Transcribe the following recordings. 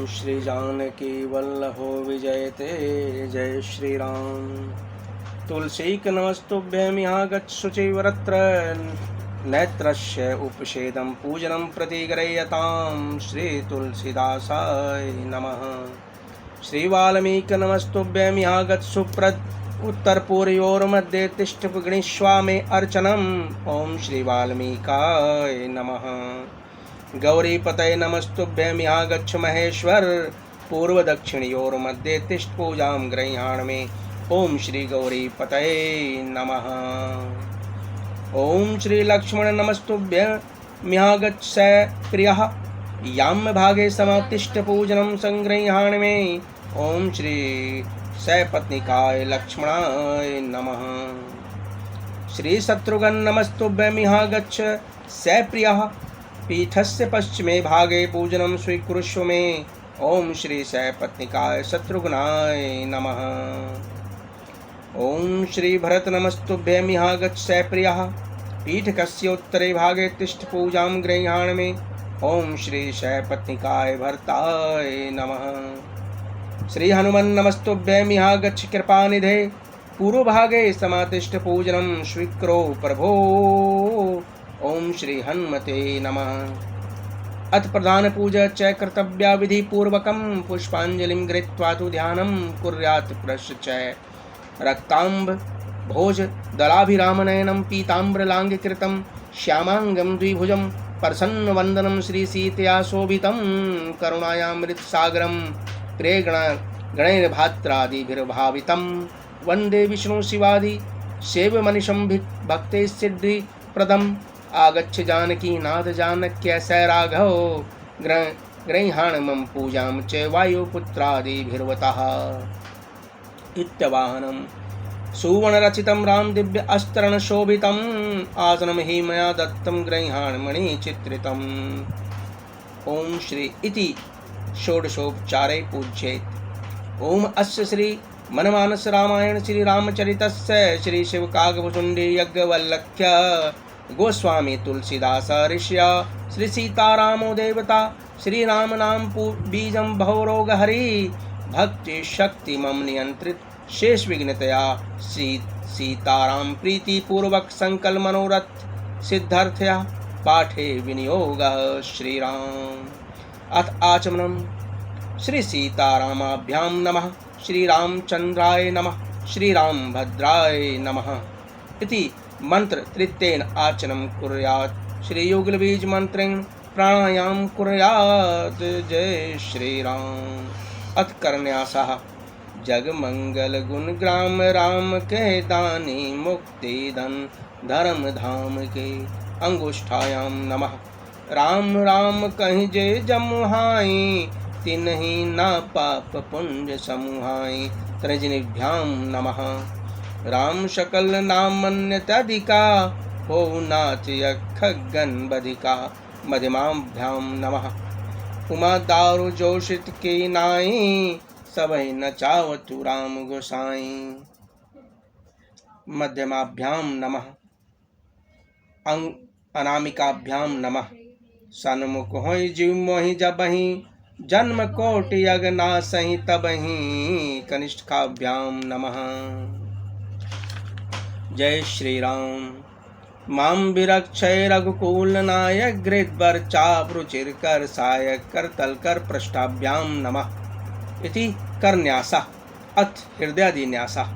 श्री जानकी वल्लभो विजयते। जय श्री राम। तुलसीक नमस्तुभ्यं गच्छुचिवरत्र नेत्रस्य उपषेदं पूजनं प्रतिगृह्यतां। श्री तुलसीदासाय नमः। श्री वाल्मीकि नमस्तुभ्यं गच्छुप्रद उत्तरपूर्वयोर्मध्ये तिष्ठ गणेश्वा मे अर्चनम्। ओम श्री वाल्मीकाय नमः। गौरीपतये नमस्तुभ्यं गच्छ महेश्वर पूर्व दक्षिणयोर्मध्ये तिष्ठ पूजां गृह्णामि। ओम श्री गौरीपतये नमः। ओम श्री लक्ष्मण नमस्तुभ्यं गच्छ प्रियः याम भागे समातिष्ठ पूजनं संगृह्णामि। ओम श्री सपत्निकाय लक्ष्मणाय नमः। श्री शत्रुघ्न नमस्तुभ्यं गच्छ सप्रियः पीठस्य पश्चिमे भागे पूजनं स्वीकुरुष्व मे। ओम श्री सपत्निकाय शत्रुघ्नाय नमः। ओम श्री भरत नमस्तुभ्यं गच्छ सप्रियः पीठकस्य उत्तरे भागे तिष्ठ पूजां गृह्णामि। ओम श्री सपत्निकाय भरताय नमः। श्री हनुमन् नमस्तुभ्यं गच्छ कृपानिधे पूर्व भागे समातिष्ठ पूजनं स्वीकुरु प्रभो। ओम श्री हनुमते नमः। अथ प्रधान पूजा च कर्तव्या विधि पूर्वकं पुष्पांजलिं गृहीत्वा तु ध्यानं कुर्यात् पुनश्च च रक्तांब भोज दलाभिरामनयनं पीताम्बरलाङ्गीकृतं श्यामांगं द्विभुजं प्रसन्न वंदनं श्री सीतया शोभितं करुणायामृतसागरं प्रिय गणैर्भात्रादिभिर्भावितं वंदे विष्णु शिवादि सेवमनिशं भक्ते सिद्धि प्रदम्। आगच्छ जानकी नाथ जानक्य स राघव गृह्णामि पूजां च वायुपुत्रादिभिर्वतः। इत्यवाहनं सुवर्णरचितं राम दिव्य अस्तरण शोभितम् आसनं हि मया दत्तं गृह्णामि चित्रितम्। ओम श्री इति षोडशोपचारे पूज्येत। ओम अस्य श्री मनमानस रामायण श्री रामचरितस्य श्री शिवकागभुसुण्डी यज्ञवल्लख्य गोस्वामी तुलसीदास ऋषिया श्री सीतारामो देवता श्री राम नाम बीजं भवरोग हरि भक्ति शक्ति मम नियंत्रित शेष विघ्नतया सीताराम प्रीति पूर्वक संकल्प मनोरथ सिद्धार्थया पाठे विनियोग श्री राम। अथ आचमनम्। श्री सीतारामाभ्यां नमः। श्री रामचंद्राय नमः। श्री रामभद्राय नमः इति मंत्र तृतीयेन आचनं कुर्यात्। श्री युगलबीज मंत्रेण प्राणायाम कुर्यात्। जय श्री राम। अथ करन्यासः। जग मंगल गुण ग्राम राम के दानी मुक्ति धन धर्म धाम के अंगुष्ठायां नमः। राम राम कहि जे जमुहाई तिन्हि ना पाप पुण्य समूहाई। त्रिजनिभ्यां नमः। राम सकल नाम मन्यतधिका हो नाथ यखगन बधिका। मध्यमाभ्यां नमः। उमा दारु जोशित के नाई सबहि नचावतु राम गोसाई। मध्यमाभ्यां नमः। अनामिकाभ्यां नमः। सन्मुख होई जीव मोहि जबहि जन्म कोटि अगनासहि तबहि। कनिष्ठकाभ्यां नमः। जय श्री राम। मां विरक्षय रघुकुल नायक गृध्वर चापरुचिर कर सायक करतल कर पृष्ठाभ्यां नमः इति करन्यासः। अथ हृदयादिन्यासः।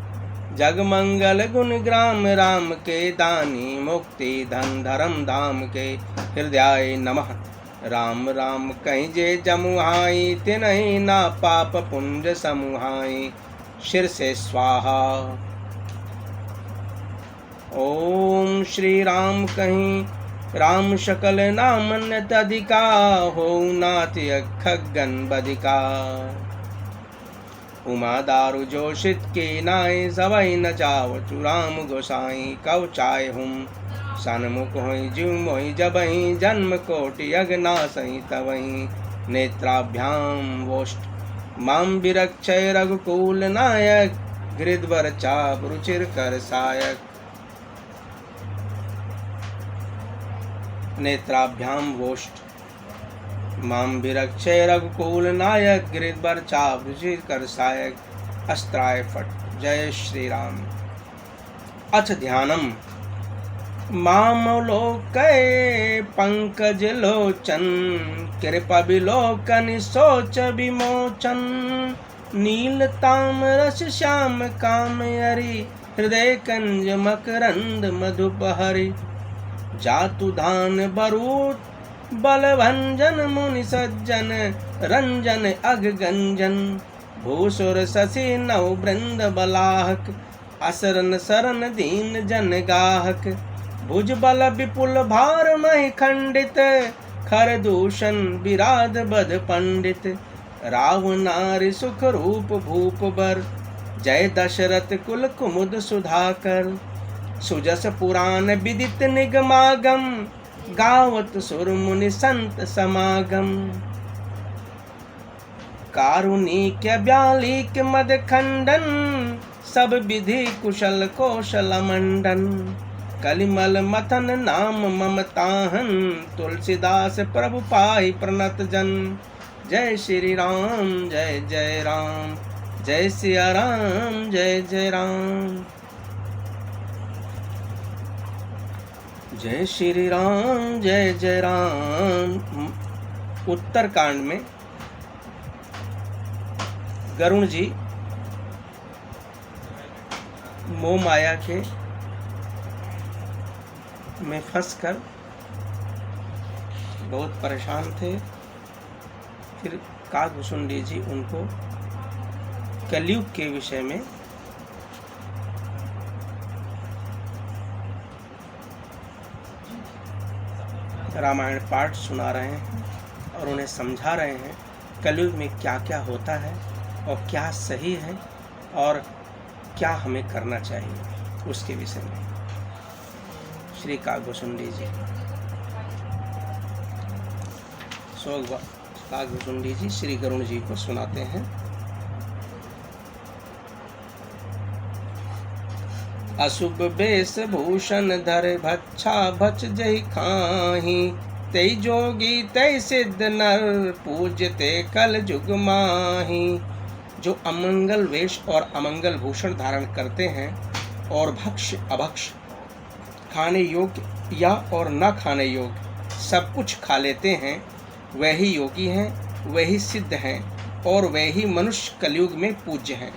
जगमंगल गुण ग्राम राम के दानी मुक्ति धन धर्म धाम के हृदयाय नमः। राम राम कहि जे जमुहाई तिन्हि ना पाप पुण्य समूहाई। शिर से स्वाहा। ओम श्री राम कहीं राम शकल नाम अधिका हो नाथ खगन बधिका। उमा दारु जोशित के नाय सवै न चावतु राम गोसाई। कव चाय हुम सन्मुख होई जीव मोहि जबहि जन्म कोटि अगनासहि तबहि। नेत्राभ्याम वोष्ठ मां विरक्षय रघुकुल नायक गृध्वर चाप रुचिर कर सायक। नेत्राभ्याम वोष्ठ माम विरक्षय रघुकुल नायक गिरिवर चापरुचिकर सायक अस्त्राय फट। जय श्री राम। अथ ध्यानम। मामलोकय पंकज लोचन कृपा विलोकन सोच विमोचन नील तामरस श्याम काम हरि हृदय कंज मकरंद मधुपहरि जातु धान बरूत बलभंजन मुनि सज्जन रंजन अघ गंजन भूसुर शशि नव वृंद बलाहक असरन सरन दीन जन गाहक भुज बल विपुल भार महि खंडित खर दूषण विराध बद पंडित राव नारि सुख रूप भूप बर जय दशरथ कुल कुमुद सुधाकर सुजस पुराण विदित निगमागम गावत सुर मुनि संत समागम कारुणिक ब्यालिक मद खंडन सब विधि कुशल कौशल मंडन कलिमल मथन नाम ममताहन तुलसीदास प्रभु पाहि प्रणत जन। जय श्री राम जय जय राम जय सिया राम जय जय राम। जय श्री राम जय जय राम। उत्तरकांड में गरुण जी मोह माया के में फंसकर बहुत परेशान थे। फिर काकभूषुंडी जी उनको कलयुग के विषय में रामायण पाठ सुना रहे हैं और उन्हें समझा रहे हैं कलयुग में क्या क्या होता है और क्या सही है और क्या हमें करना चाहिए उसके विषय में। श्री काकभूषुंडी जी काकभूषुंडी जी श्री गरुण जी को सुनाते हैं। अशुभ वेश भूषण धर भच्छा भच जहि खाही तै जोगी तै सिद्ध नर पूजते कल जुग माही। जो अमंगल वेश और अमंगल भूषण धारण करते हैं और भक्ष अभक्ष खाने योग्य या और न खाने योग्य सब कुछ खा लेते हैं वही योगी हैं, वही सिद्ध हैं और वही मनुष्य कलयुग में पूज्य हैं।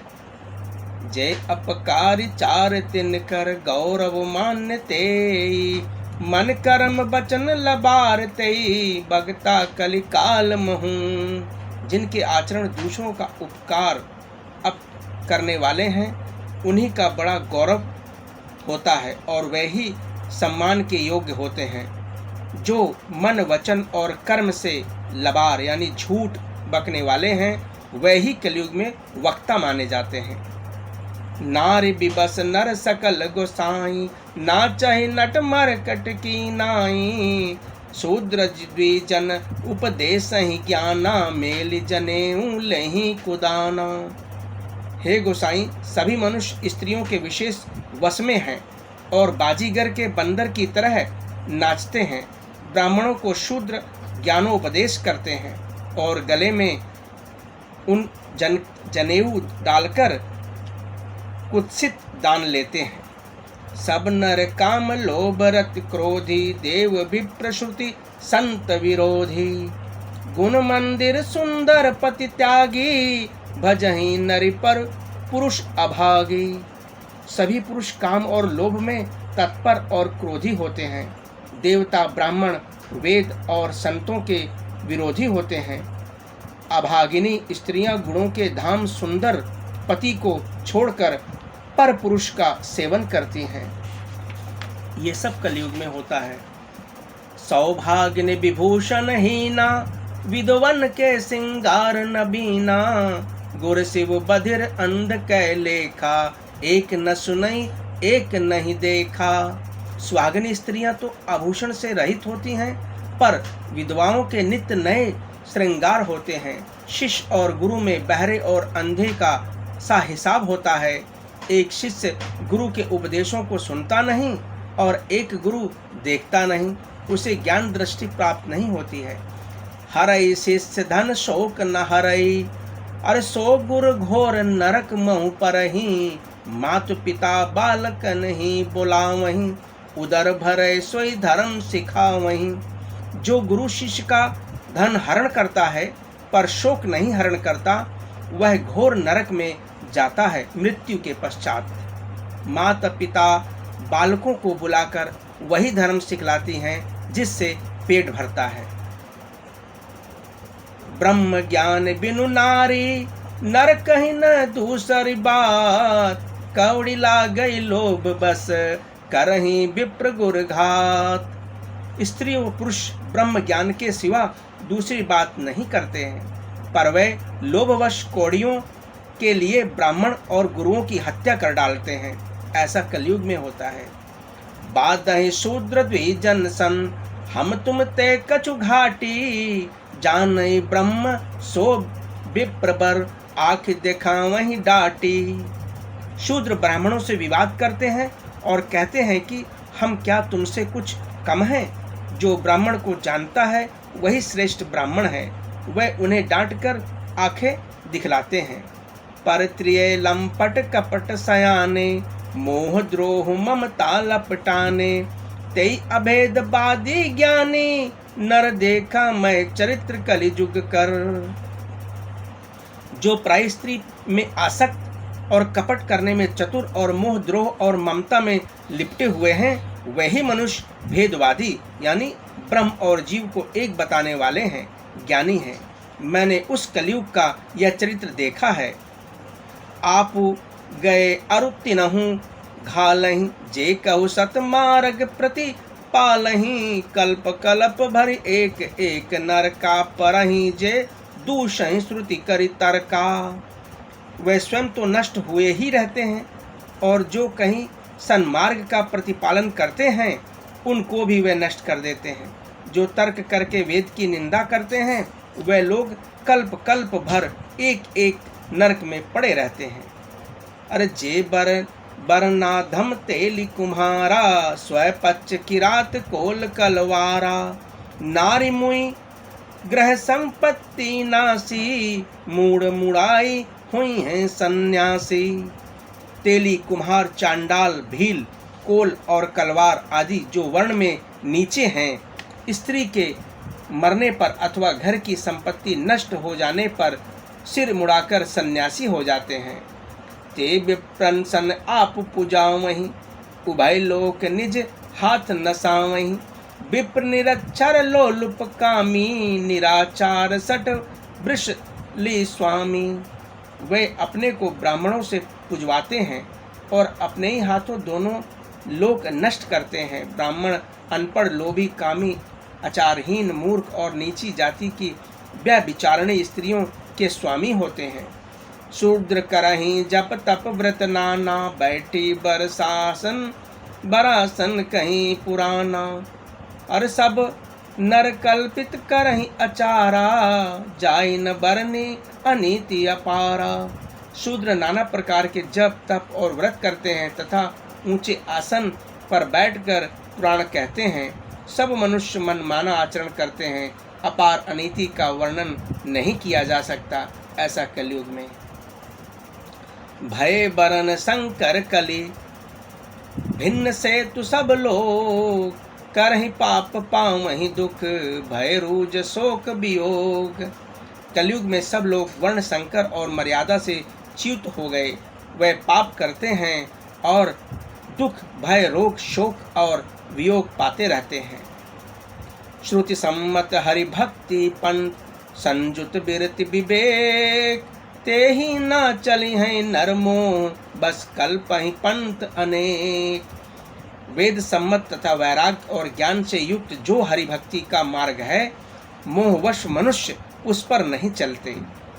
जय अपकारी चार तिन कर गौरव मान्य तेई मन कर्म वचन लबार तेई भगता कलिकाल महूं। जिनके आचरण दूसरों का उपकार अप करने वाले हैं उन्हीं का बड़ा गौरव होता है और वही सम्मान के योग्य होते हैं। जो मन वचन और कर्म से लबार यानी झूठ बकने वाले हैं वही कलयुग में वक्ता माने जाते हैं। नारी बिबस नर सकल गोसाई ना चाहे नट मरकट की नाई शूद्र द्विजन उपदेश ही ज्ञाना मेल जनेऊ लही कुदाना। हे गोसाई सभी मनुष्य स्त्रियों के विशेष वश में हैं और बाजीगर के बंदर की तरह नाचते हैं। ब्राह्मणों को शूद्र ज्ञानोपदेश करते हैं और गले में उन जनेऊ डालकर कुत्सित दान लेते हैं। सब नर काम लोभ रत क्रोधी देव विप्र श्रुति संत विरोधी गुण मंदिर सुंदर पति त्यागी भजहि नरि पर पुरुष अभागी। सभी पुरुष काम और लोभ में तत्पर और क्रोधी होते हैं। देवता ब्राह्मण वेद और संतों के विरोधी होते हैं। अभागिनी स्त्रियां गुणों के धाम सुंदर पति को छोड़कर पर पुरुष का सेवन करती हैं। ये सब कलयुग में होता है। सौभाग्य विभूषण हीना विद्वन के सिंगार नबीना गुर शिव बधिर अंध कै लेखा एक न सुनई एक नहीं देखा। सुहागिनी स्त्रियां तो आभूषण से रहित होती हैं पर विधवाओं के नित्य नए श्रृंगार होते हैं। शिष्य और गुरु में बहरे और अंधे का सा हिसाब होता है। एक शिष्य गुरु के उपदेशों को सुनता नहीं और एक गुरु देखता नहीं, उसे ज्ञान दृष्टि प्राप्त नहीं होती है। हरई शिष्य धन शोक न हरई, अरे सो गुर घोर नरक महु परही, मातु पिता बालक नहीं बुलावहीं, उदर भरे सोई धर्म सिखावहीं। जो गुरु शिष्य का धन हरण करता है पर शोक नहीं हरण करता, वह घोर नरक में जाता है मृत्यु के पश्चात। माता पिता बालकों को बुलाकर वही धर्म सिखलाती हैं जिससे पेट भरता है। ब्रह्म ज्ञान बिनु नारी, नर कहीं न दूसरी बात, कौड़ी ला गई लोभ बस, करहीं विप्र गुर घात। स्त्री और पुरुष ब्रह्म ज्ञान के सिवा दूसरी बात नहीं करते हैं, पर वे लोभवश कौड़ियों के लिए ब्राह्मण और गुरुओं की हत्या कर डालते हैं। ऐसा कलयुग में होता है। बादहि शूद्र द्विजन सन, हम तुम ते कछु घाटी, जानई ब्रह्म सो विप्रबर, आँख देखा वहीं डाटी। शूद्र ब्राह्मणों से विवाद करते हैं और कहते हैं कि हम क्या तुमसे कुछ कम हैं। जो ब्राह्मण को जानता है वही श्रेष्ठ ब्राह्मण है। वह उन्हें डांटकर आंखें दिखलाते हैं। परत्रिय लंपट कपट सयाने, मोह द्रोह ममता लपटाने, तेई अभेद बादी ज्ञानी, नर देखा मैं चरित्र कलिजुग कर। जो प्राय स्त्री में आसक्त और कपट करने में चतुर और मोह द्रोह और ममता में लिपटे हुए हैं, वही मनुष्य भेदवादी यानी ब्रह्म और जीव को एक बताने वाले हैं, ज्ञानी हैं। मैंने उस कलयुग का यह चरित्र देखा है। आप गए अरुतिनहु घालहीं, जे कहु सत मार्ग प्रति पालहीं, कल्प कल्प भर एक एक नर का परहीं, जे दूषहीं श्रुति करि तरका। वे स्वयं तो नष्ट हुए ही रहते हैं और जो कहीं सन्मार्ग का प्रतिपालन करते हैं उनको भी वे नष्ट कर देते हैं। जो तर्क करके वेद की निंदा करते हैं वे लोग कल्प कल्प भर एक एक नरक में पड़े रहते हैं। अरे जे बरनाधम तेली कुम्हारा, स्वपच्च किरात कोल कलवारा, नारी मुई ग्रह संपत्ति नासी, मूड़ मुड़ाई हुई हैं सन्यासी। तेली, कुम्हार, चांडाल, भील, कोल और कलवार आदि जो वर्ण में नीचे हैं, स्त्री के मरने पर अथवा घर की संपत्ति नष्ट हो जाने पर सिर मुड़ाकर सन्यासी हो जाते हैं। ते विप्रन सन आप पूजावहीं, उभय लोक निज हाथ नसावहीं, विप्र निरक्षर लोलुप कामी, निराचार सट वृष ली स्वामी। वे अपने को ब्राह्मणों से पुजवाते हैं और अपने ही हाथों दोनों लोक नष्ट करते हैं। ब्राह्मण अनपढ़, लोभी, कामी, आचारहीन, मूर्ख और नीची जाति की व्यभिचारिणी स्त्रियों के स्वामी होते हैं। शूद्र करहीं जप तप व्रत नाना, बैठी बरसासन बरासन कहीं पुराना, और सब नर कल्पित करहीं अचारा, जाई न बरनी अनीति अपारा। शूद्र नाना प्रकार के जप तप और व्रत करते हैं तथा ऊंचे आसन पर बैठकर पुराण कहते हैं। सब मनुष्य मनमाना आचरण करते हैं। अपार अनीति का वर्णन नहीं किया जा सकता। ऐसा कलयुग में भय बरन संकर कली, भिन्न से तु सब लोग, करहि पाप पावहि दुख, भय रूज शोक वियोग। कलयुग में सब लोग वर्ण संकर और मर्यादा से च्युत हो गए। वे पाप करते हैं और दुख, भय, रोग, शोक और वियोग पाते रहते हैं। श्रुति सम्मत हरि भक्ति पंथ, संजुत बिरति विवेक, ते ही ना चली हैं नरमो, बस कल्पहि पंथ अनेक। वेद सम्मत तथा वैराग्य और ज्ञान से युक्त जो हरि भक्ति का मार्ग है, मोहवश मनुष्य उस पर नहीं चलते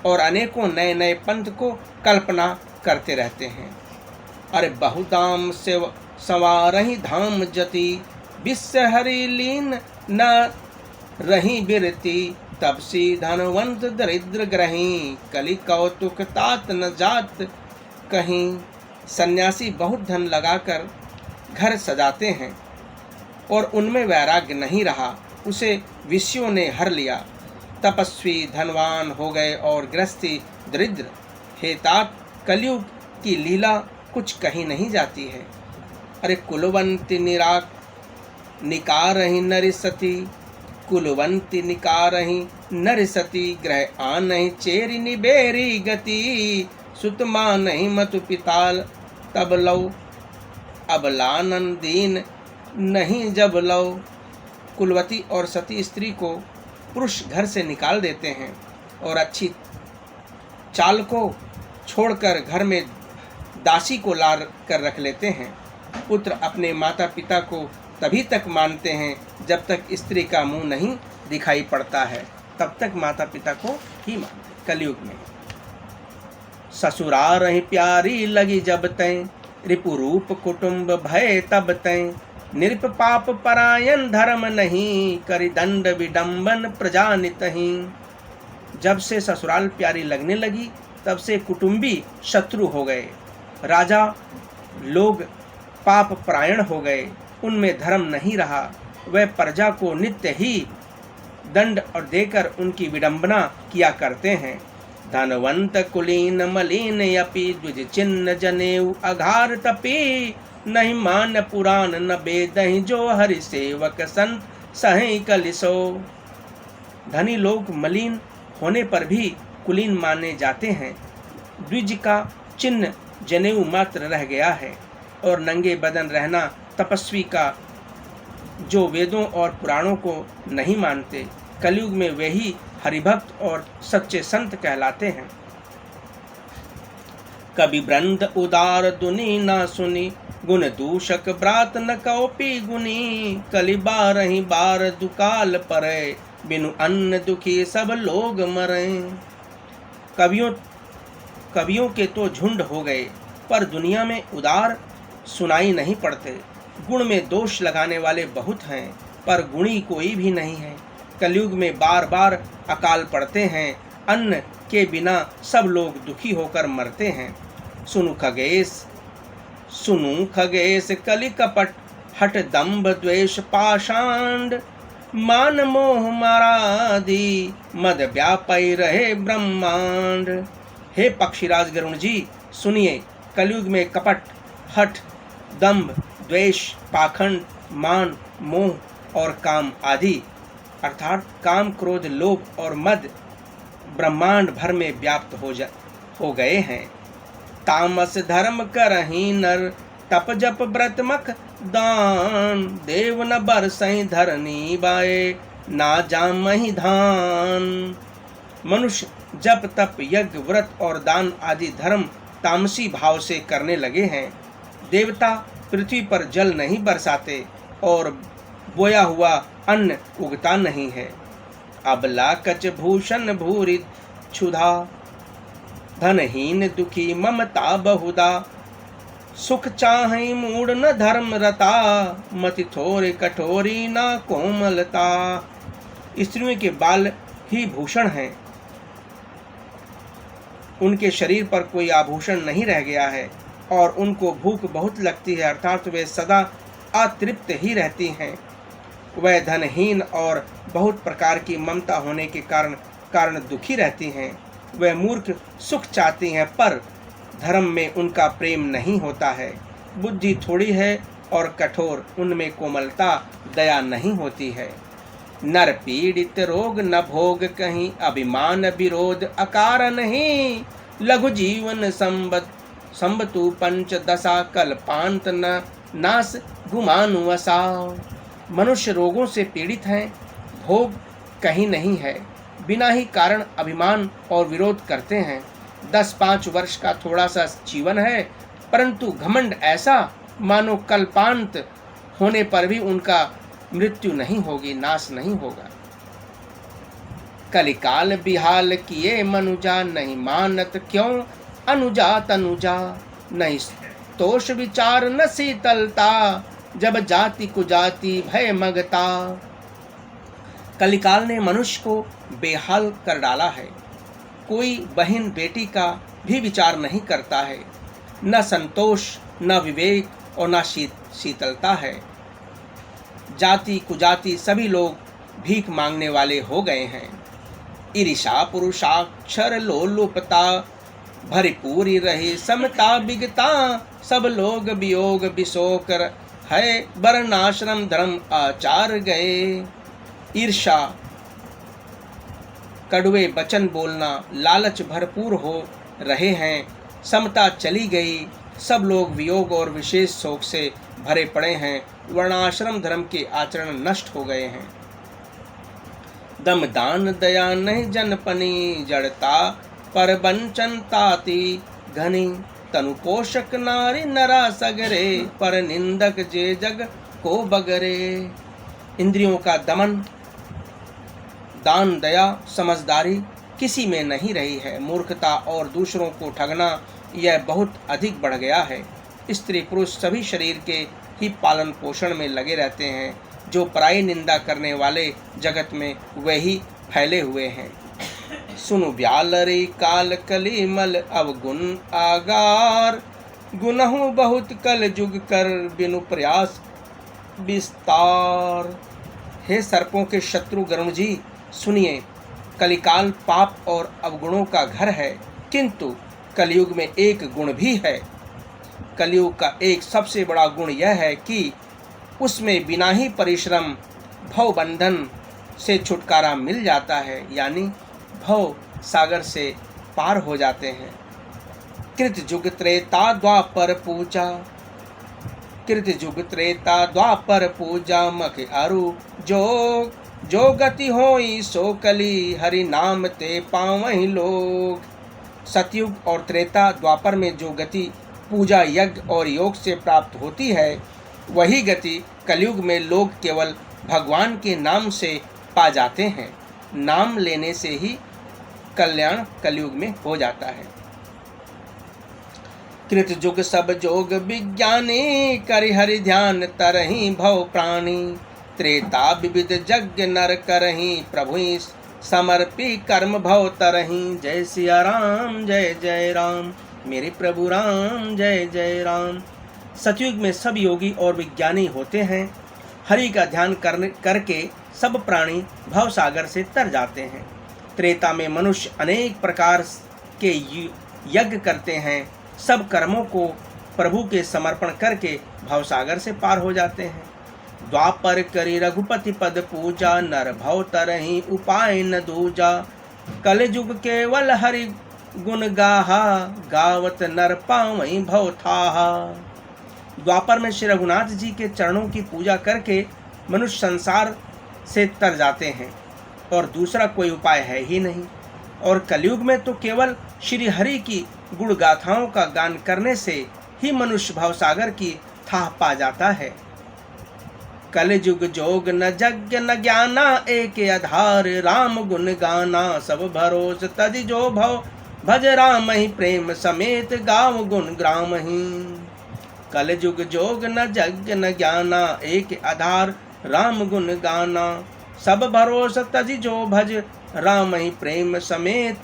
और अनेकों नए नए पंथ को कल्पना करते रहते हैं। अरे बहुधाम से सवारहि धाम जति, विश्व हरि लीन न रही बिरती, तब सी धनवंत दरिद्र ग्रही, कली कौतुक तात न जात कहीं। सन्यासी बहुत धन लगाकर घर सजाते हैं और उनमें वैराग्य नहीं रहा, उसे विषयों ने हर लिया। तपस्वी धनवान हो गए और गृहस्थी दरिद्र। हे तात, कलयुग की लीला कुछ कही नहीं जाती है। अरे कुलवंती निकारहि नरिसती, कुलवंती निकारहि नरिसती, ग्रह आनहि चेरि निबेरी गति, सुत मानहि मतु पिताल तब लौ, अबलानन दीन नहीं जब लौ। कुलवती और सती स्त्री को पुरुष घर से निकाल देते हैं और अच्छी चाल को छोड़कर घर में दासी को ला कर रख लेते हैं। पुत्र अपने माता पिता को तभी तक मानते हैं जब तक स्त्री का मुंह नहीं दिखाई पड़ता है, तब तक माता पिता को ही मानते। कलयुग में ससुराल रही प्यारी लगी जब तय, रिपुरूप कुटुंब भय तब तय, निरप पाप परायण धर्म नहीं, करि दंड विडंबन प्रजा नितहि। जब से ससुराल प्यारी लगने लगी तब से कुटुंबी शत्रु हो गए, राजा लोग पाप परायण हो गए, उनमें धर्म नहीं रहा। वह प्रजा को नित्य ही दंड और देकर उनकी विडंबना किया करते हैं। धनवंत कुलीन मलिन अपि, द्विज चिन्ह जनेऊ अघार तपी, नहीं मान पुराण न बेदहि, जो हरि सेवक संत सहि कलिसो। धनी लोग मलिन होने पर भी कुलीन माने जाते हैं, द्विज का चिन्ह जनेऊ मात्र रह गया है, और नंगे बदन रहना तपस्वी का जो वेदों और पुराणों को नहीं मानते। कलयुग में वे ही हरिभक्त और सच्चे संत कहलाते हैं। कभी वृंद उदार दुनी ना सुनी, गुण दूषक ब्रात न कौपी गुनी, कलि बारहि बार दुकाल परे, बिनु अन्न दुखी सब लोग मरे। कवियों के तो झुंड हो गए, पर दुनिया में उदार सुनाई नहीं पड़ते। गुण में दोष लगाने वाले बहुत हैं, पर गुणी कोई भी नहीं है। कलयुग में बार बार अकाल पड़ते हैं, अन्न के बिना सब लोग दुखी होकर मरते हैं। सुनु खगेश कलि कपट, हट दंभ द्वेष पाषांड, मान मोह मारादि, मद व्यापी रहे ब्रह्मांड। हे पक्षीराज गरुण जी, सुनिए, कलयुग में कपट, हठ, दंभ, द्वेष, पाखंड, मान, मोह और काम आदि अर्थात काम, क्रोध, लोभ और मद ब्रह्मांड भर में व्याप्त हो गए हैं। तामस धर्म करहि नर, तप जप व्रत मख दान, देव न बरसहि धरनी बाए, ना जामहि धान। मनुष्य जप तप यज्ञ व्रत और दान आदि धर्म तामसी भाव से करने लगे हैं। देवता पृथ्वी पर जल नहीं बरसाते और बोया हुआ अन्न उगता नहीं है। अबला कच भूषण भूरि क्षुधा, धनहीन दुखी ममता बहुधा, सुख चाहि मूढ़ न धर्म रता, मति थोरे कठोरी ना कोमलता। स्त्रियों के बाल ही भूषण हैं, उनके शरीर पर कोई आभूषण नहीं रह गया है, और उनको भूख बहुत लगती है, अर्थात वे सदा अतृप्त ही रहती हैं। वह धनहीन और बहुत प्रकार की ममता होने के कारण दुखी रहती हैं। वह मूर्ख सुख चाहती हैं, पर धर्म में उनका प्रेम नहीं होता है। बुद्धि थोड़ी है और कठोर, उनमें कोमलता दया नहीं होती है। नर पीड़ित रोग न भोग कहीं, अभिमान विरोध अकार नहीं, लघु जीवन संबतु पंच दशा, कल्पांत न नास गुमानु वसा। मनुष्य रोगों से पीड़ित हैं, भोग कहीं नहीं है, बिना ही कारण अभिमान और विरोध करते हैं। 10-5 वर्ष का थोड़ा सा जीवन है, परंतु घमंड ऐसा मानो कल्पांत होने पर भी उनका मृत्यु नहीं होगी, नाश नहीं होगा। कलिकाल बिहाल किए मनुजा, नहीं मानत क्यों अनुजा तनुजा, नहीं तोष विचार न शीतलता, जब जाति कुजाति भय मगता। कलिकाल ने मनुष्य को बेहाल कर डाला है। कोई बहन बेटी का भी विचार नहीं करता है, न संतोष, न विवेक और न शीतलता है। जाति कुजाति सभी लोग भीख मांगने वाले हो गए हैं। ईर्षा पुरुषाक्षर लोलुपता, भरपूरी रही समता बिगता, सब लोग वियोग विशोकर है, वर्णाश्रम धर्म आचार गए। ईर्षा, कड़वे वचन बोलना, लालच भरपूर हो रहे हैं, समता चली गई, सब लोग वियोग और विशेष शोक से भरे पड़े हैं, वर्णाश्रम धर्म के आचरण नष्ट हो गए हैं। दम दान दया नहीं जनपनी, जड़ता पर बंचन ताती घनी, तनु पोषक नारी नरा सगरे, पर निंदक जे जग को बगरे। इंद्रियों का दमन, दान दया समझदारी किसी में नहीं रही है। मूर्खता और दूसरों को ठगना यह बहुत अधिक बढ़ गया है। स्त्री पुरुष सभी शरीर के ही पालन पोषण में लगे रहते हैं। जो पराई निंदा करने वाले जगत में वही फैले हुए हैं। सुनु ब्यालरी काल कली मल अवगुण आगार, गुनहु बहुत कल जुग कर बिनु प्रयास विस्तार। हे सर्पों के शत्रु गरुण जी, सुनिए, कलिकाल पाप और अवगुणों का घर है, किंतु कलयुग में एक गुण भी है। कलयुग का एक सबसे बड़ा गुण यह है कि उसमें बिना ही परिश्रम भव बंधन से छुटकारा मिल जाता है, यानी भव सागर से पार हो जाते हैं। कृत जुग त्रेता द्वापर पूजा, कृत जुग त्रेता द्वापर पूजा, मख अरु जोग, जो गति होई सो कली, हरि नाम ते पावहि लोग। सतयुग और त्रेता द्वापर में जो गति पूजा यज्ञ और योग से प्राप्त होती है, वही गति कलयुग में लोग केवल भगवान के नाम से पा जाते हैं। नाम लेने से ही कल्याण कलयुग में हो जाता है। कृत जुग सब जोग विज्ञानी, करि हरि ध्यान तरहि भव प्राणी। त्रेता विविध यज्ञ नर करहि, प्रभु समर्पी कर्म भव तरहि। जय सिया राम जय जय राम, मेरे प्रभु राम जय जय राम। सतयुग में सब योगी और विज्ञानी होते हैं। हरि का ध्यान करके सब प्राणी भव सागर से तर जाते हैं। त्रेता में मनुष्य अनेक प्रकार के यज्ञ करते हैं। सब कर्मों को प्रभु के समर्पण करके भव सागर से पार हो जाते हैं। द्वापर करी रघुपति पद पूजा, नर भव तरहि उपाय न दूजा। कलयुग केवल हरि गुण गाहा, गावत नर पावई भव थाहा। द्वापर में श्री रघुनाथ जी के चरणों की पूजा करके मनुष्य संसार से तर जाते हैं और दूसरा कोई उपाय है ही नहीं। और कलयुग में तो केवल श्री हरि की गुण गाथाओं का गान करने से ही मनुष्य भवसागर की थाह पा जाता है। कलयुग जोग न यज्ञ न ज्ञाना, एक आधार राम गुण गाना। सब भरोस तज जो भव भज राम ही, प्रेम समेत गाव गुण ग्राम ही। कलयुग जोग न यज्ञ न ज्ञाना, एक आधार राम गुण गाना। सब भरोस तज जो भज राम ही, प्रेम समेत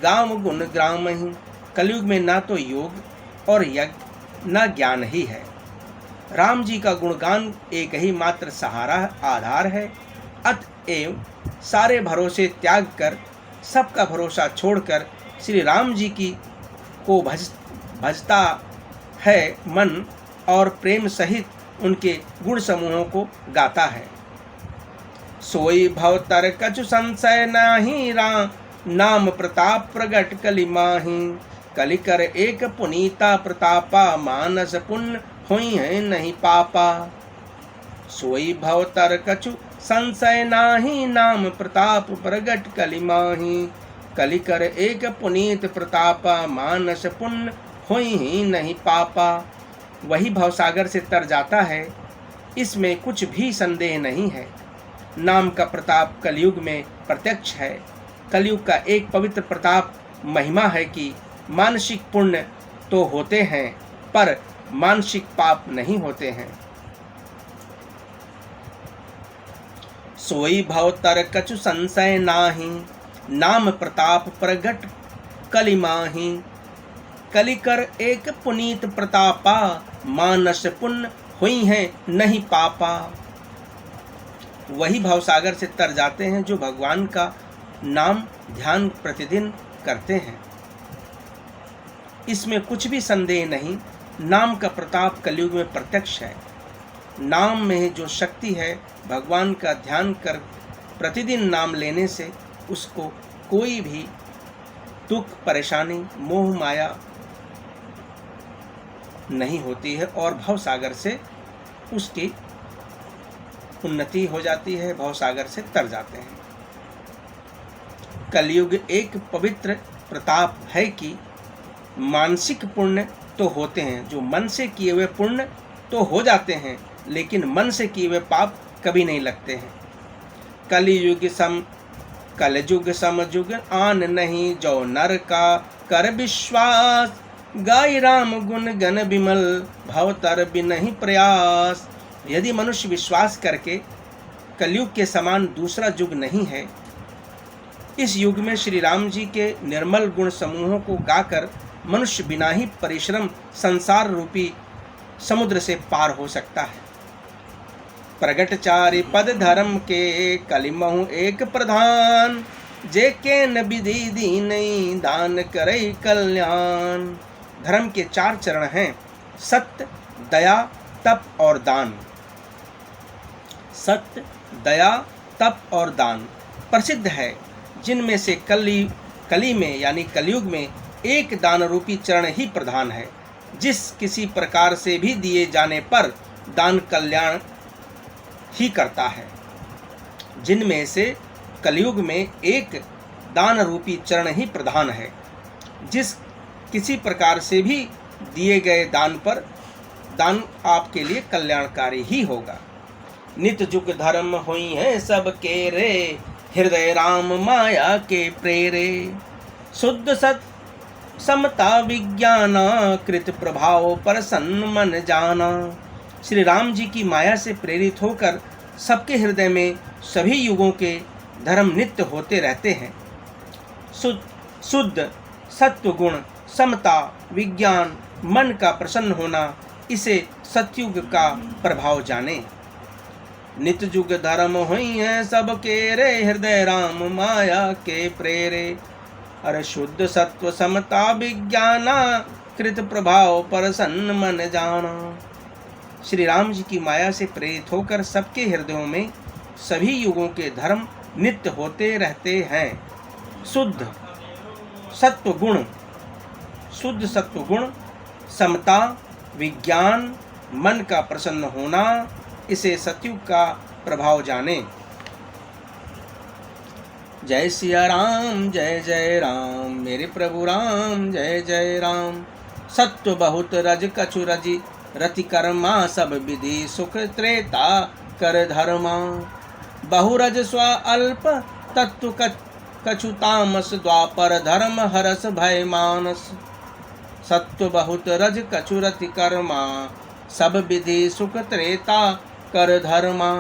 गाव गुण ग्राम ही। कलयुग में ना तो योग और यज्ञ न ज्ञान ही है। राम जी का गुणगान एक ही मात्र सहारा आधार है। अतएव सारे भरोसे त्याग कर, सबका भरोसा छोड़कर श्री राम जी की को भजता है मन, और प्रेम सहित उनके गुण समूहों को गाता है। सोई भव तर कछु संशय नाही, राम नाम प्रताप प्रगट कलि माही। कलि कर एक पुनीता प्रतापा, मानस पुण्य होई है नहीं पापा। सोई भव तर कछु संशय नाही, नाम प्रताप प्रगट कलि माही। कलि कर एक पुनीत प्रतापा, मानस पुण्य होई ही नहीं पापा। वही भवसागर से तर जाता है, इसमें कुछ भी संदेह नहीं है। नाम का प्रताप कलयुग में प्रत्यक्ष है। कलयुग का एक पवित्र प्रताप महिमा है कि मानसिक पुण्य तो होते हैं पर मानसिक पाप नहीं होते हैं। सोई भव तर कछु संशय नाही, नाम प्रताप प्रगट कलि माही। कलि कर एक पुनीत प्रतापा, मानस पुण्य हुई है नहीं पापा। वही भवसागर से तर जाते हैं जो भगवान का नाम ध्यान प्रतिदिन करते हैं। इसमें कुछ भी संदेह नहीं, नाम का प्रताप कलयुग में प्रत्यक्ष है। नाम में जो शक्ति है, भगवान का ध्यान कर प्रतिदिन नाम लेने से उसको कोई भी दुख, परेशानी, मोह माया नहीं होती है और भवसागर से उसकी उन्नति हो जाती है, भवसागर से तर जाते हैं। कलयुग एक पवित्र प्रताप है कि मानसिक पुण्य तो होते हैं, जो मन से किए हुए पुण्य तो हो जाते हैं, लेकिन मन से किए हुए पाप कभी नहीं लगते हैं। कलयुग समयुग आन नहीं, जो नर का कर विश्वास, गाय राम गुण गण विमल, भव तर बिनहि प्रयास। यदि मनुष्य विश्वास करके कलयुग के समान दूसरा युग नहीं है, इस युग में श्री राम जी के निर्मल गुण समूहों को गाकर मनुष्य बिना ही परिश्रम संसार रूपी समुद्र से पार हो सकता है। प्रगट चारि पद धर्म के, कलिमहु एक प्रधान, जे के न विधि दीनई, दान करई कल्याण। धर्म के 4 चरण हैं, सत्य, दया, तप और दान। सत्य, दया, तप और दान प्रसिद्ध है, जिनमें से कली में यानी कलयुग में एक दान रूपी चरण ही प्रधान है। जिस किसी प्रकार से भी दिए जाने पर दान कल्याण ही करता है। जिनमें से कलयुग में एक दान रूपी चरण ही प्रधान है। जिस किसी प्रकार से भी दिए गए दान पर दान आपके लिए कल्याणकारी ही होगा। नित जुग धर्म हुई है सब के रे, हृदय राम माया के प्रेरे। शुद्ध सत समता विज्ञाना, कृत प्रभाव प्रसन्न मन जाना। श्री राम जी की माया से प्रेरित होकर सबके हृदय में सभी युगों के धर्म नित्य होते रहते हैं। शुद्ध सत्व गुण, समता, विज्ञान, मन का प्रसन्न होना, इसे सतयुग का प्रभाव जाने। नित जुग धर्म हुई है सबके रे, हृदय राम माया के प्रेरे। अरे शुद्ध सत्व समता विज्ञाना, कृत प्रभाव प्रसन्न मन जाना। श्री राम जी की माया से प्रेरित होकर सबके हृदयों में सभी युगों के धर्म नित्य होते रहते हैं। शुद्ध सत्व गुण, शुद्ध सत्व गुण, समता, विज्ञान, मन का प्रसन्न होना, इसे सतयुग का प्रभाव जाने। जय सिया राम, जय जय राम, मेरे प्रभु राम, जय जय राम। सत्व बहुत रज कछु रजी, रति कर्मा सब विधि, सुख त्रेता कर धर्मा। बहुरज स्व अल्प तत्व कछु तामस, द्वापर धर्म हरस भय मानस। सत्व बहुत रज कछु रति कर्मा, सब विधि सुख त्रेता कर धर्मा।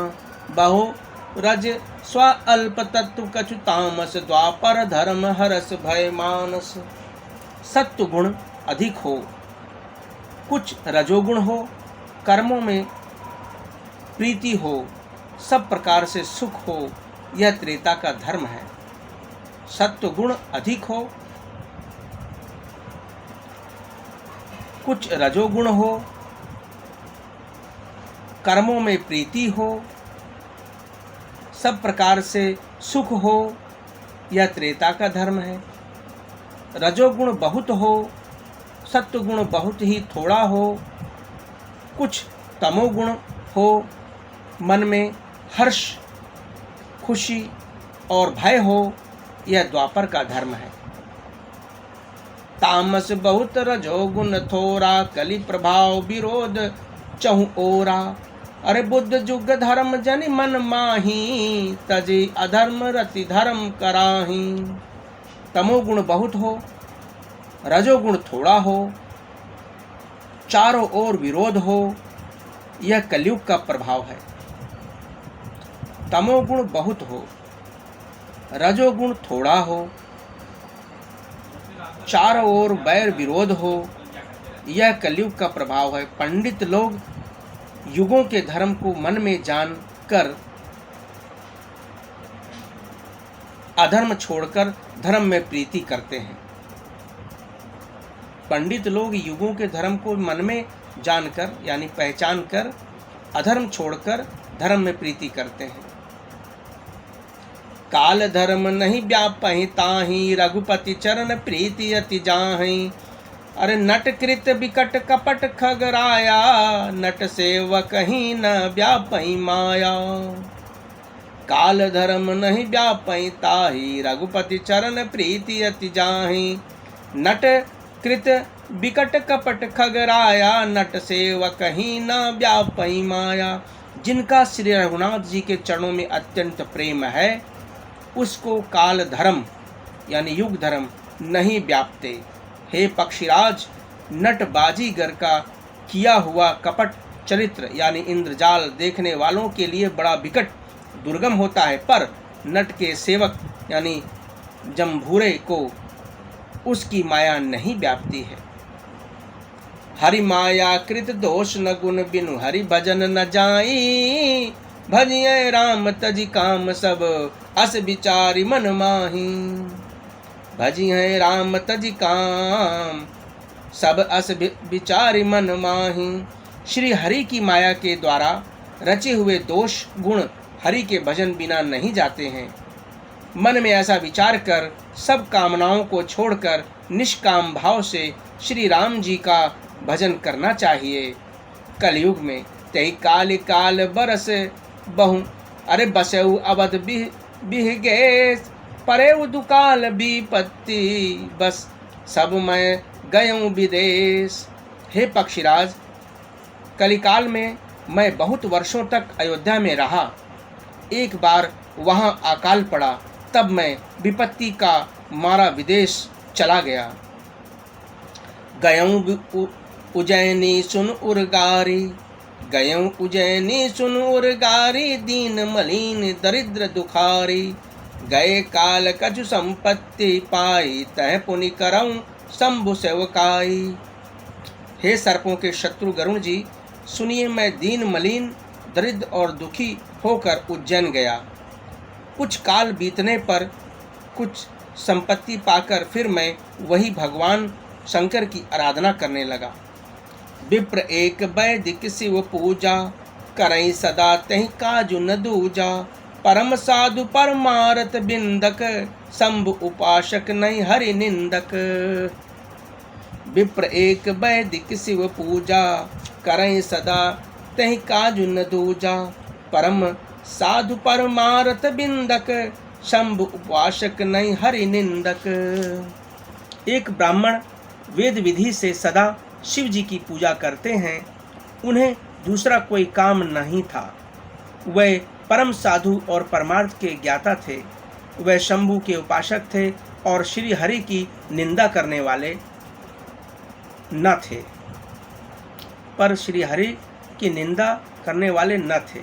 बहु रज स्व अल्प तत्व कछु तामस, द्वापर धर्म हरस भय मानस। सत्व गुण अधिक हो, कुछ रजोगुण हो, कर्मों में प्रीति हो, सब प्रकार से सुख हो, यह त्रेता का धर्म है। सत्व गुण अधिक हो, कुछ रजोगुण हो, कर्मों में प्रीति हो, सब प्रकार से सुख हो, यह त्रेता का धर्म है। रजोगुण बहुत हो, सत्वगुण बहुत ही थोड़ा हो, कुछ तमोगुण हो, मन में हर्ष, खुशी और भय हो, यह द्वापर का धर्म है। तामस बहुत रजोगुण थोरा, कलि प्रभाव विरोध चहु ओरा। अरे बुद्ध जुग धर्म जनि मन माही, तजी अधर्म रति धर्म कराही। तमोगुण बहुत हो, रजोगुण थोड़ा हो, चारों ओर विरोध हो, यह कलयुग का प्रभाव है। तमोगुण बहुत हो, रजोगुण थोड़ा हो, चारों ओर बैर विरोध हो, यह कलयुग का प्रभाव है। पंडित लोग युगों के धर्म को मन में जान कर अधर्म छोड़कर धर्म में प्रीति करते हैं। पंडित लोग युगों के धर्म को मन में जानकर यानी पहचान कर अधर्म छोड़कर धर्म में प्रीति करते हैं। काल धर्म नहीं व्यापहि ताहि, रघुपति चरण प्रीति अति जाहि। अरे नट कृत विकट कपट खगराया, नट सेवक ही न व्यापहि माया। काल धर्म नहीं व्यापहि ताहि, रघुपति चरण प्रीति अति जाहि। नट कृत विकट कपट खगराया, नट सेवक ही न व्यापहि माया। जिनका श्री रघुनाथ जी के चरणों में अत्यंत प्रेम है, उसको काल धर्म यानी युग धर्म नहीं व्यापते। हे पक्षीराज, नट बाजीगर का किया हुआ कपट चरित्र यानी इंद्रजाल देखने वालों के लिए बड़ा विकट दुर्गम होता है, पर नट के सेवक यानी जम्भूरे को उसकी माया नहीं व्यापती है। हरि माया कृत दोष न गुण बिनु, हरि भजन न जाई। भजिए राम तजि काम सब, अस विचारि मन माही। भजिए राम तजि काम सब, अस विचारि मन माही। श्री हरि की माया के द्वारा रचे हुए दोष गुण हरि के भजन बिना नहीं जाते हैं। मन में ऐसा विचार कर सब कामनाओं को छोड़कर निष्काम भाव से श्री राम जी का भजन करना चाहिए। कलयुग में तई काल काल बरस बहु, अरे बसऊ अवध बिह गे। परे दुकाल विपत्ति, बस सब मैं गयूं विदेश। हे पक्षीराज, कलिकाल में मैं बहुत वर्षों तक अयोध्या में रहा। एक बार वहाँ अकाल पड़ा, तब मैं विपत्ति का मारा विदेश चला गया। गयूं उज्जैनी सुन उर्गारी, गयूं उज्जैनी सुन उर्गारी। दीन मलिन दरिद्र दुखारी, गए काल कछु संपत्ति पाई। तह पुनि करऊं शंभु सेवकाई। हे सर्पों के शत्रु गरुण जी, सुनिए, मैं दीन मलिन दरिद्र और दुखी होकर उज्जैन गया। कुछ काल बीतने पर कुछ संपत्ति पाकर फिर मैं वही भगवान शंकर की आराधना करने लगा। विप्र एक वैदिक शिव पूजा, करई सदा तहि काजु न दूजा। परम साधु परमारत बिंदक, शंभु उपासक नहीं हरि निंदक। विप्र एक वैदिक शिव पूजा, करई सदा तहि काजु न दूजा। परम साधु परमारत बिंदक, शंभु उपासक नहीं हरि निंदक। एक ब्राह्मण वेद विधि से सदा शिव जी की पूजा करते हैं। उन्हें दूसरा कोई काम नहीं था। वे परम साधु और परमार्थ के ज्ञाता थे। वे शंभु के उपासक थे और श्री हरि की निंदा करने वाले न थे, पर श्री हरि की निंदा करने वाले न थे।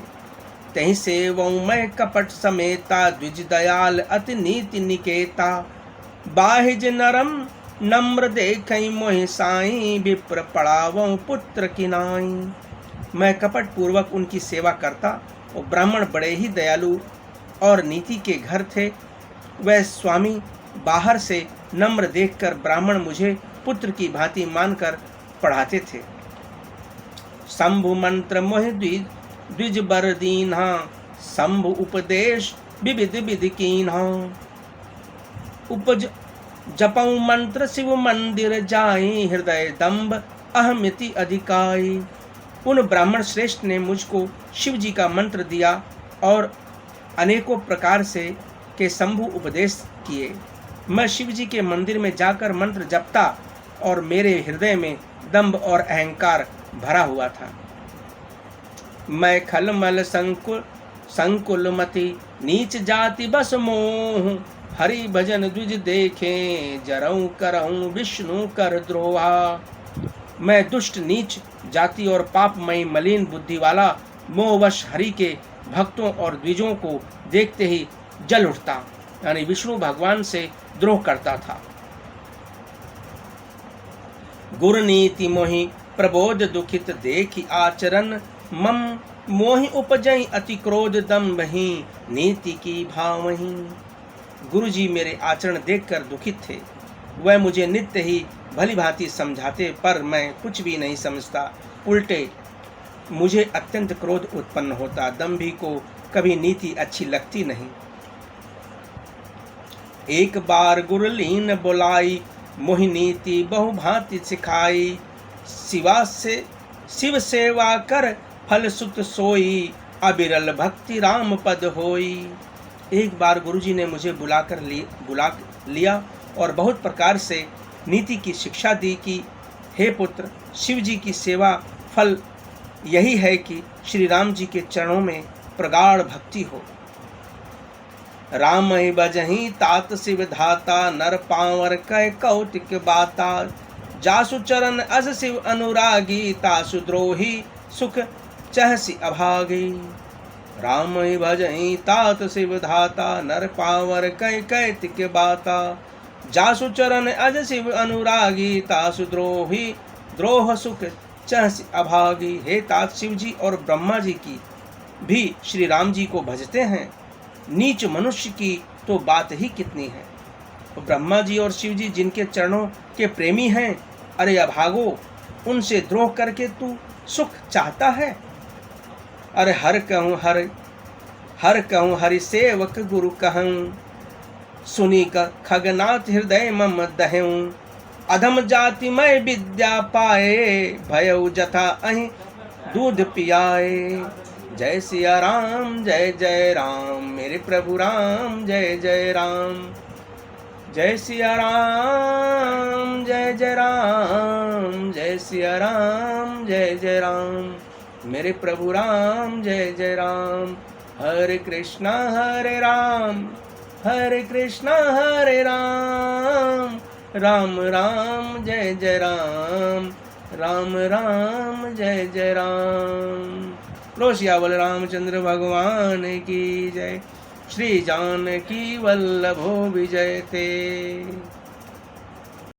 तहीं सेवऊं मैं कपट समेता, द्विज दयाल अति नीति निकेता। बाहिज नरम नम्र देखई मोहि साई, विप्र पड़ावऊं पुत्र किनाई। मैं कपट पूर्वक उनकी सेवा करता। वो ब्राह्मण बड़े ही दयालु और नीति के घर थे। वह स्वामी बाहर से नम्र देखकर ब्राह्मण मुझे पुत्र की भांति मानकर पढ़ाते थे। शंभु मंत्र मोहि द्विज बर दीन्हा, शंभु उपदेश विविध विधि कीन्हा। उपज जपऊं मंत्र शिव मंदिर जाई, हृदय दम्भ अहमिति अधिकाई। उन ब्राह्मण श्रेष्ठ ने मुझको शिव जी का मंत्र दिया और अनेकों प्रकार से के शंभु उपदेश किए। मैं शिव जी के मंदिर में जाकर मंत्र जपता और मेरे हृदय में दंभ और अहंकार भरा हुआ था। मैं खलमल संकुल मति, नीच जाति बस मोह। हरि भजन द्विज देखे, जरऊं करऊं विष्णु कर द्रोहा। मैं दुष्ट नीच जाति और पापमयी मलिन बुद्धि वाला मोहवश हरि के भक्तों और द्विजों को देखते ही जल उठता, यानी विष्णु भगवान से द्रोह करता था। गुर नीति मोहि प्रबोध दुखित, देखि आचरण मम। मोहि उपजई अति क्रोध दम्भहि, नीति की भावहि। गुरुजी मेरे आचरण देखकर दुखित थे। वह मुझे नित्य ही भली भांति समझाते, पर मैं कुछ भी नहीं समझता। उल्टे मुझे अत्यंत क्रोध उत्पन्न होता। दंभी को कभी नीति अच्छी लगती नहीं। एक बार गुरुलीन बुलाई, मोहि नीति बहु भांति सिखाई। शिव सेवा कर फल सुत सोई, अबिरल भक्ति राम पद होई। एक बार गुरुजी ने मुझे बुला लिया और बहुत प्रकार से नीति की शिक्षा दी कि हे पुत्र, शिव जी की सेवा फल यही है कि श्री राम जी के चरणों में प्रगाढ़ भक्ति हो। राम ही बजही तात शिव धाता, नर पावर कह कौतिक बाता। जासु चरण अस शिव अनुरागी, तासु द्रोही सुख चहसी अभागी। राम ही भजही तात शिव धाता, नर पावर कह कौतिक बाता। जासु चरण अज शिव अनुरागी, तासु द्रोह सुख चहसी अभागी। हे तात, शिव जी और ब्रह्मा जी की भी श्री राम जी को भजते हैं। नीच मनुष्य की तो बात ही कितनी है। तो ब्रह्मा जी और शिव जी जिनके चरणों के प्रेमी हैं, अरे अभागो, उनसे द्रोह करके तू सुख चाहता है। अरे हर कहूँ हरि सेवक गुरु कहूँ, सुनी का खगनाथ हृदय मम दहूँ। अधम जाति मैं विद्या पाए, भयउ जथा अहि दूध पियाए। जय सिया राम जय जय राम, मेरे प्रभु राम जय जय राम। जय सिया राम जय जय राम, जय सिया राम जय जय राम, मेरे प्रभु राम जय जय राम। हरे कृष्णा हरे राम, हरे कृष्णा हरे राम, राम राम जय जय राम, राम राम जय जय राम। बोलो सियावर रामचंद्र भगवान की जय। श्री जानकी वल्लभो विजयते।